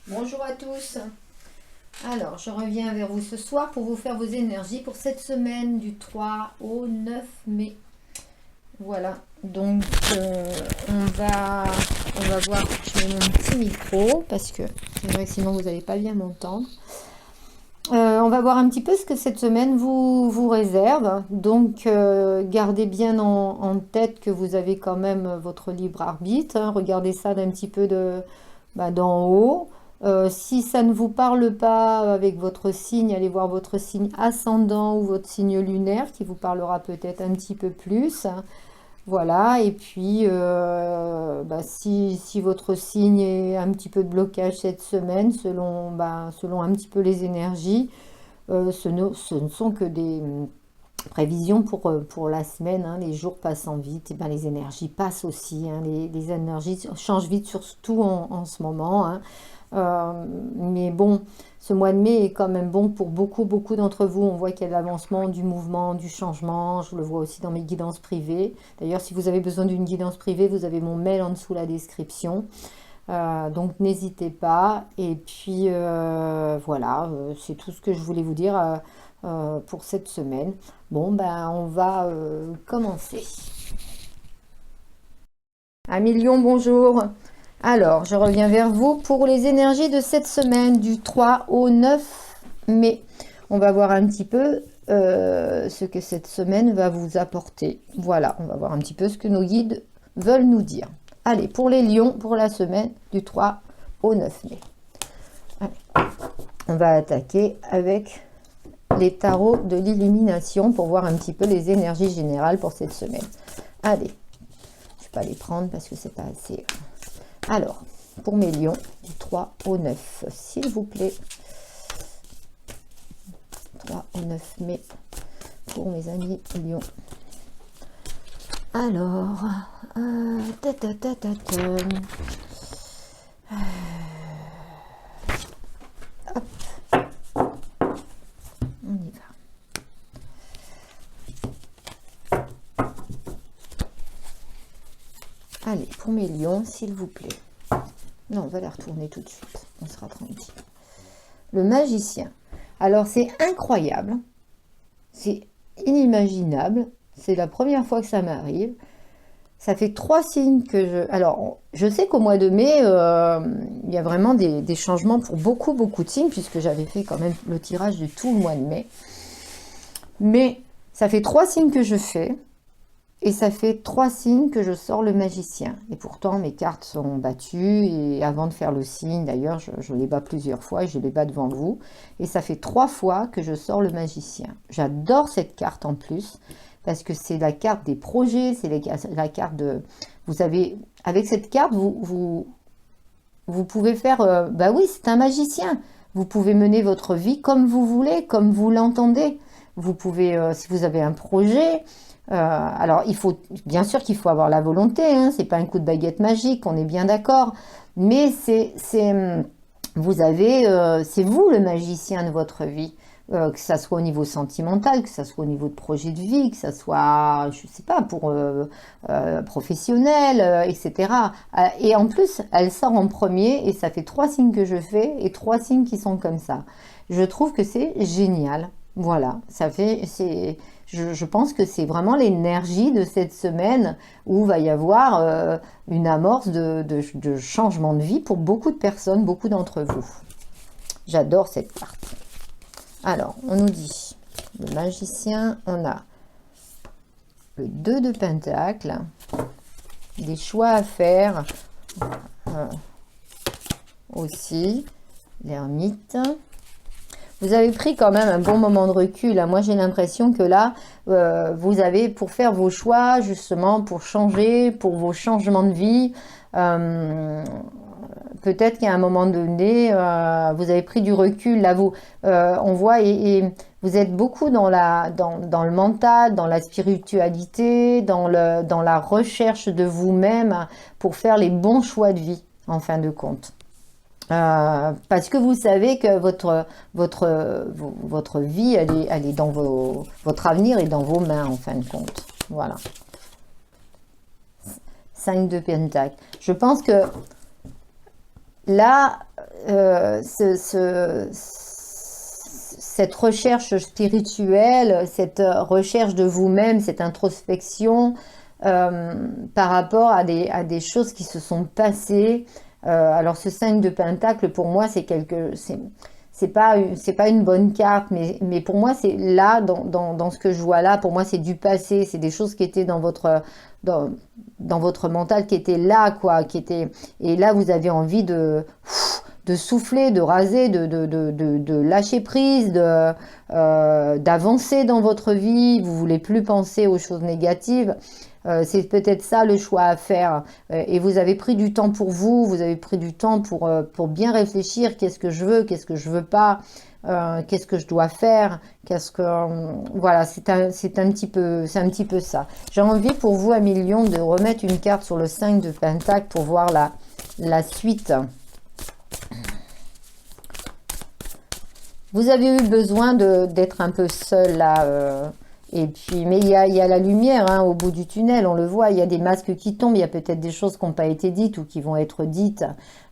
Bonjour à tous. Alors, je reviens vers vous ce soir pour vous faire vos énergies pour cette semaine du 3 au 9 mai. Voilà, donc on va voir, je mets mon petit micro parce que c'est vrai que sinon vous n'allez pas bien m'entendre. On va voir un petit peu ce que cette semaine vous réserve. Donc, gardez bien en tête que vous avez quand même votre libre arbitre, hein. Regardez ça d'un petit peu d'en haut. Si ça ne vous parle pas avec votre signe, allez voir votre signe ascendant ou votre signe lunaire qui vous parlera peut-être un petit peu plus. Voilà, et puis si votre signe est un petit peu de blocage cette semaine, selon un petit peu les énergies, ce ne sont que des prévisions pour la semaine, hein. Les jours passant vite, et ben les énergies passent aussi, hein. Les énergies changent vite, surtout en ce moment, hein. Mais bon, ce mois de mai est quand même bon pour beaucoup d'entre vous. On voit qu'il y a de l'avancement, du mouvement, du changement. Je le vois aussi dans mes guidances privées. D'ailleurs, si vous avez besoin d'une guidance privée, vous avez mon mail en dessous la description. Donc n'hésitez pas. Et puis voilà, c'est tout ce que je voulais vous dire pour cette semaine. Bon, ben on va commencer. Un million, bonjour. Alors, je reviens vers vous pour les énergies de cette semaine du 3 au 9 mai. On va voir un petit peu ce que cette semaine va vous apporter. Voilà, on va voir un petit peu ce que nos guides veulent nous dire. Allez, pour les lions, pour la semaine du 3 au 9 mai. Allez, on va attaquer avec les tarots de l'illumination pour voir un petit peu les énergies générales pour cette semaine. Allez, je ne vais pas les prendre parce que c'est pas assez. Alors, pour mes lions, du 3 au 9, s'il vous plaît. 3 au 9 mai, pour mes amis lions. Alors, hop, on y va. Allez, pour mes lions, s'il vous plaît. Non, on va les retourner tout de suite. On sera tranquille. Le magicien. Alors, c'est incroyable. C'est inimaginable. C'est la première fois que ça m'arrive. Ça fait 3 signes que je... Alors, je sais qu'au mois de mai, il y a vraiment des changements pour beaucoup de signes, puisque j'avais fait quand même le tirage de tout le mois de mai. Mais ça fait 3 signes que je fais. Et ça fait 3 signes que je sors le magicien. Et pourtant, mes cartes sont battues. Et avant de faire le signe, d'ailleurs, je les bats plusieurs fois et je les bats devant vous. Et ça fait 3 fois que je sors le magicien. J'adore cette carte en plus. Parce que c'est la carte des projets. C'est la carte de... Vous avez... Avec cette carte, vous pouvez faire... bah oui, c'est un magicien. Vous pouvez mener votre vie comme vous voulez, comme vous l'entendez. Vous pouvez... si vous avez un projet... alors, bien sûr qu'il faut avoir la volonté, hein, c'est pas un coup de baguette magique, on est bien d'accord, mais c'est vous le magicien de votre vie, que ça soit au niveau sentimental, que ça soit au niveau de projet de vie, que ça soit, je sais pas, pour professionnel, etc. Et en plus, elle sort en premier et ça fait 3 signes que je fais et 3 signes qui sont comme ça. Je trouve que c'est génial. Voilà, je pense que c'est vraiment l'énergie de cette semaine où va y avoir une amorce de changement de vie pour beaucoup de personnes, beaucoup d'entre vous. J'adore cette carte. Alors, on nous dit, le magicien, on a le 2 de Pentacle, des choix à faire aussi, l'ermite. Vous avez pris quand même un bon moment de recul, hein. Moi, j'ai l'impression que là, vous avez, pour faire vos choix, justement, pour changer, pour vos changements de vie, peut-être qu'à un moment donné, vous avez pris du recul. Là, on voit, et vous êtes beaucoup dans le mental, dans la spiritualité, dans la recherche de vous-même pour faire les bons choix de vie, en fin de compte. Parce que vous savez que votre vie, elle est dans votre avenir est dans vos mains, en fin de compte. Voilà. 5 de Pentacle. Je pense que là, cette recherche spirituelle, cette recherche de vous-même, cette introspection par rapport à des choses qui se sont passées. Alors ce 5 de Pentacle, pour moi, c'est pas une bonne carte, mais pour moi, c'est là, dans ce que je vois là, pour moi, c'est du passé, c'est des choses qui étaient dans, dans votre mental, qui étaient là, quoi, et là, vous avez envie de souffler, de raser, de lâcher prise, d'avancer dans votre vie, vous voulez plus penser aux choses négatives. C'est peut-être ça le choix à faire. Et vous avez pris du temps pour vous, vous avez pris du temps pour bien réfléchir, qu'est-ce que je veux pas, qu'est-ce que je dois faire, voilà, c'est un petit peu ça. J'ai envie pour vous, à million, de remettre une carte sur le 5 de Pentacle pour voir la suite. Vous avez eu besoin d'être un peu seul là, et puis, mais il y a la lumière hein, au bout du tunnel, on le voit, il y a des masques qui tombent, il y a peut-être des choses qui n'ont pas été dites ou qui vont être dites.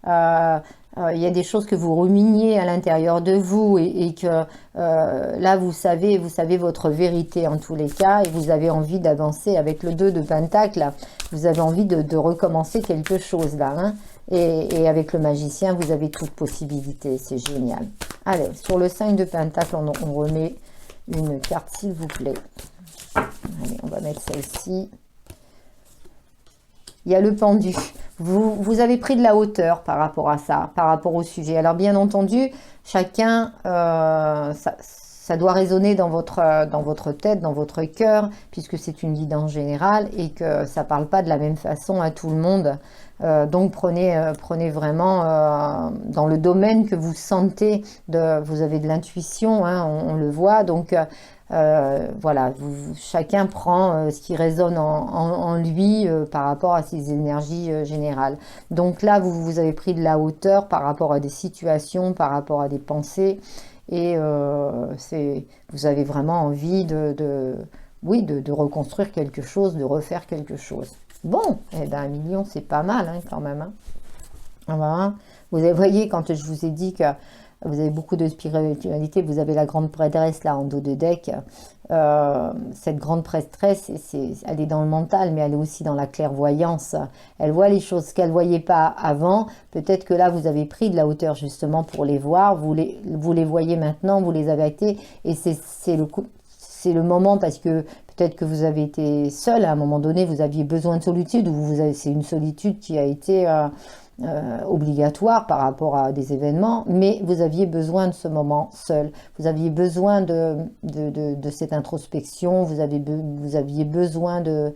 Il y a des choses que vous ruminiez à l'intérieur de vous et que là, vous savez votre vérité en tous les cas et vous avez envie d'avancer avec le 2 de Pentacle. Vous avez envie de recommencer quelque chose là. Hein. Et avec le magicien, vous avez toute possibilité. C'est génial. Allez, sur le 5 de Pentacle, on remet une carte, s'il vous plaît. Allez, on va mettre celle-ci. Il y a le pendu. Vous avez pris de la hauteur par rapport à ça, par rapport au sujet. Alors, bien entendu, chacun, ça doit résonner dans votre tête, dans votre cœur, puisque c'est une guidance générale et que ça ne parle pas de la même façon à tout le monde. Donc prenez vraiment dans le domaine que vous sentez, vous avez de l'intuition, hein, on le voit, donc voilà, chacun prend ce qui résonne en lui par rapport à ses énergies générales. Donc là, vous avez pris de la hauteur par rapport à des situations, par rapport à des pensées, et vous avez vraiment envie oui, de reconstruire quelque chose, de refaire quelque chose. Bon, eh ben, 1 million, c'est pas mal hein, quand même. Hein. Voilà. Vous voyez, quand je vous ai dit que vous avez beaucoup de spiritualité, vous avez la grande prêtresse là en dos de deck. Cette grande prêtresse, elle est dans le mental, mais elle est aussi dans la clairvoyance. Elle voit les choses qu'elle ne voyait pas avant. Peut-être que là, vous avez pris de la hauteur justement pour les voir. Vous les voyez maintenant, vous les avez actés. Et c'est le moment parce que peut-être que vous avez été seul à un moment donné, vous aviez besoin de solitude ou c'est une solitude qui a été obligatoire par rapport à des événements, mais vous aviez besoin de ce moment seul. Vous aviez besoin de cette introspection, vous aviez besoin de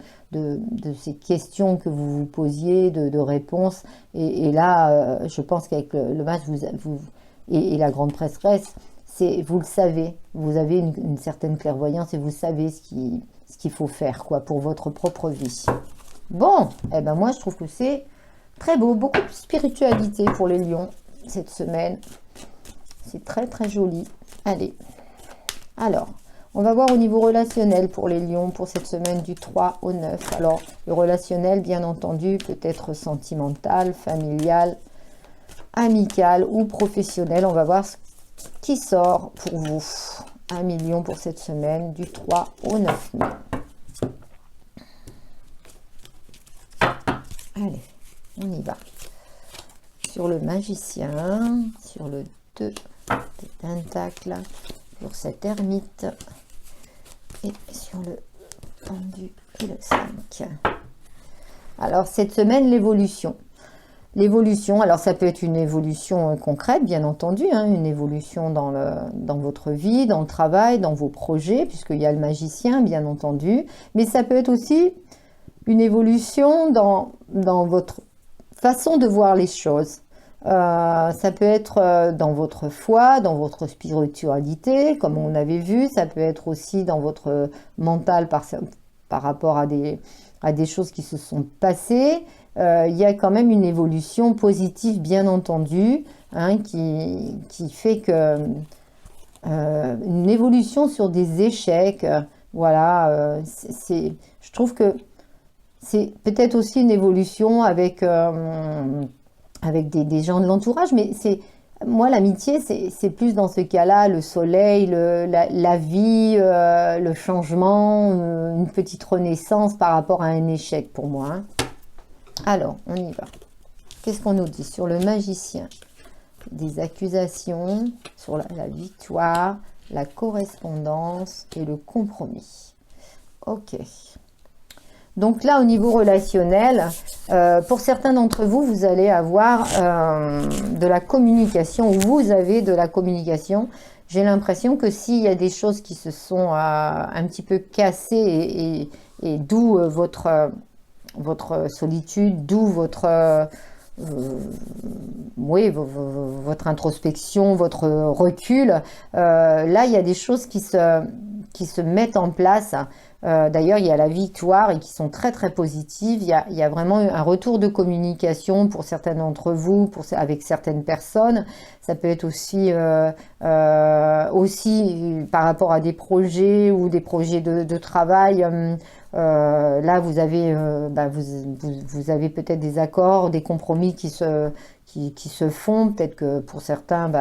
ces questions que vous vous posiez, de réponses. Et là, je pense qu'avec le masque et la grande prêtresse, vous le savez, vous avez une certaine clairvoyance et vous savez ce qu'il faut faire quoi, pour votre propre vie. Bon, eh ben moi je trouve que c'est très beau, beaucoup de spiritualité pour les lions cette semaine. C'est très très joli. Allez, alors, on va voir au niveau relationnel pour les lions pour cette semaine du 3 au 9. Alors, le relationnel, bien entendu, peut être sentimental, familial, amical ou professionnel. On va voir ce qui sort pour vous. 1 million pour cette semaine du 3 au 9 mai. Allez, on y va. Sur le magicien, sur le 2 de Pentacle, pour cette ermite, et sur le pendu et le 5. Alors, cette semaine, l'évolution. L'évolution, alors ça peut être une évolution concrète, bien entendu, hein, une évolution dans votre vie, dans le travail, dans vos projets, puisqu'il y a le magicien, bien entendu, mais ça peut être aussi une évolution dans votre façon de voir les choses. Ça peut être dans votre foi, dans votre spiritualité, comme on avait vu, ça peut être aussi dans votre mental par rapport à des choses qui se sont passées. Il y a quand même une évolution positive, bien entendu, hein, qui fait que une évolution sur des échecs, voilà, je trouve que c'est peut-être aussi une évolution avec avec des gens de l'entourage, mais c'est moi l'amitié, c'est plus dans ce cas-là le soleil, la vie, le changement, une petite renaissance par rapport à un échec pour moi. Hein. Alors, on y va. Qu'est-ce qu'on nous dit sur le magicien? Des accusations, sur la victoire, la correspondance et le compromis. Ok. Donc là, au niveau relationnel, pour certains d'entre vous, vous allez avoir de la communication, ou vous avez de la communication. J'ai l'impression que s'il y a des choses qui se sont un petit peu cassées, et d'où votre solitude, d'où oui, votre introspection, votre recul, là, il y a des choses qui se mettent en place. D'ailleurs, il y a la victoire et qui sont très très positives. Il y a vraiment un retour de communication pour certains d'entre vous, avec certaines personnes. Ça peut être aussi par rapport à des projets ou des projets de travail. Là, vous avez peut-être des accords, des compromis qui se font. Peut-être que pour certains,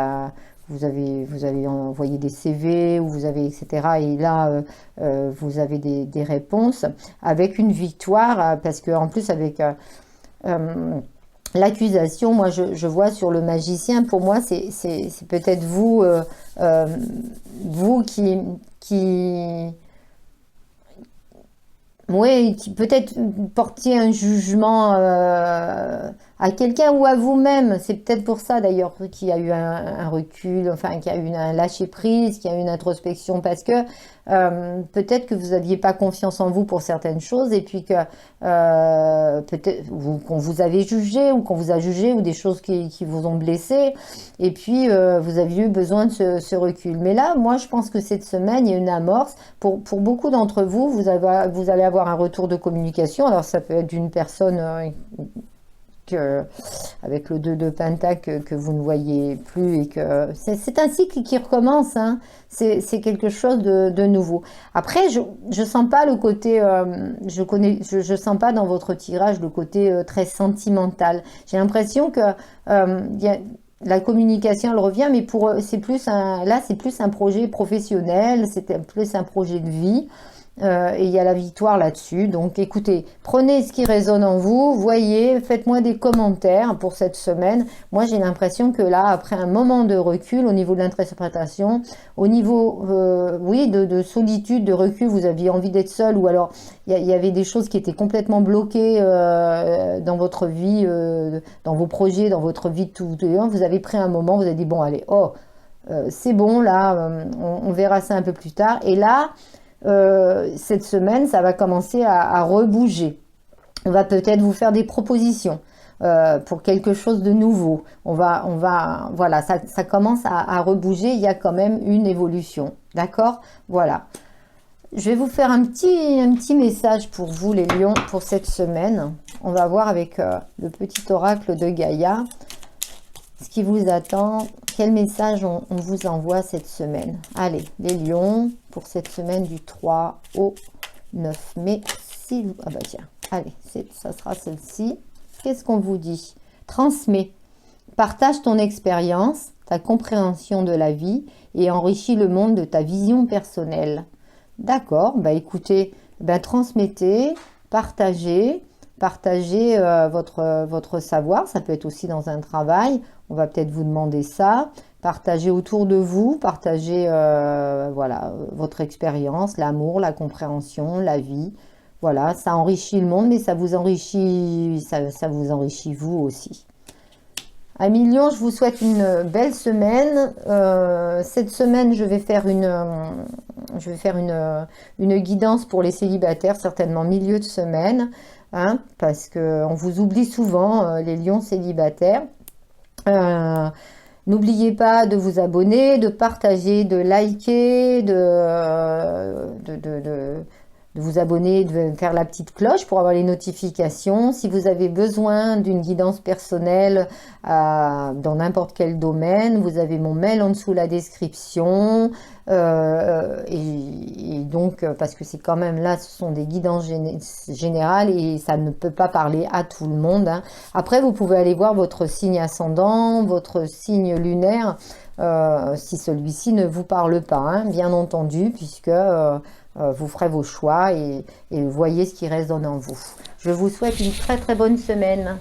vous avez envoyé des CV ou vous avez etc. Et là, vous avez des réponses avec une victoire parce que en plus avec l'accusation, moi je vois sur le magicien. Pour moi, c'est peut-être vous, vous qui oui, qui peut-être porter un jugement à quelqu'un ou à vous-même. C'est peut-être pour ça d'ailleurs qu'il y a eu un recul, enfin qu'il y a eu un lâcher-prise, qu'il y a eu une introspection, parce que peut-être que vous n'aviez pas confiance en vous pour certaines choses, et puis que peut-être qu'on vous avait jugé, ou qu'on vous a jugé, ou des choses qui vous ont blessé, et puis vous aviez eu besoin de ce recul. Mais là, moi je pense que cette semaine, il y a une amorce. Pour beaucoup d'entre vous, vous allez avoir un retour de communication. Alors ça peut être d'une personne avec le 2 de Pentacle que vous ne voyez plus, et que c'est un cycle qui recommence. Hein. C'est quelque chose de nouveau. Après, je sens pas le côté, je sens pas dans votre tirage le côté très sentimental. J'ai l'impression que la communication, elle revient, mais c'est plus un projet professionnel, c'est plus un projet de vie. Et il y a la victoire là-dessus. Donc écoutez, prenez ce qui résonne en vous, voyez, faites-moi des commentaires pour cette semaine. Moi j'ai l'impression que là, après un moment de recul au niveau de l'interprétation, au niveau oui, de solitude, de recul, vous aviez envie d'être seul, ou alors il y avait des choses qui étaient complètement bloquées dans votre vie, dans vos projets, dans votre vie de tout. Vous avez pris un moment, vous avez dit bon allez, c'est bon là, on verra ça un peu plus tard. Et là, cette semaine, ça va commencer à rebouger. On va peut-être vous faire des propositions pour quelque chose de nouveau. Voilà, ça commence à rebouger. Il y a quand même une évolution, d'accord? Voilà. Je vais vous faire un petit message pour vous, les lions, pour cette semaine. On va voir avec le petit oracle de Gaïa ce qui vous attend. Quel message on vous envoie cette semaine? Allez, les lions, pour cette semaine du 3 au 9 mai. Ah bah tiens, allez, ça sera celle-ci. Qu'est-ce qu'on vous dit? Transmets. Partage ton expérience, ta compréhension de la vie et enrichis le monde de ta vision personnelle. D'accord, bah écoutez, transmettez, partagez votre savoir. Ça peut être aussi dans un travail. On va peut-être vous demander ça. Partagez autour de vous, partagez voilà, votre expérience, l'amour, la compréhension, la vie. Voilà, ça enrichit le monde, mais ça vous enrichit vous aussi. Amis Lions, je vous souhaite une belle semaine. Cette semaine, je vais faire une guidance pour les célibataires, certainement milieu de semaine, hein, parce qu'on vous oublie souvent, les lions célibataires. N'oubliez pas de vous abonner, de partager, de liker, de vous abonner, de faire la petite cloche pour avoir les notifications. Si vous avez besoin d'une guidance personnelle dans n'importe quel domaine, vous avez mon mail en dessous la description. Et donc, parce que c'est quand même là, ce sont des guidances générales et ça ne peut pas parler à tout le monde, hein. Après, vous pouvez aller voir votre signe ascendant, votre signe lunaire, si celui-ci ne vous parle pas, hein, bien entendu, puisque vous ferez vos choix et voyez ce qui résonne en vous. Je vous souhaite une très très bonne semaine.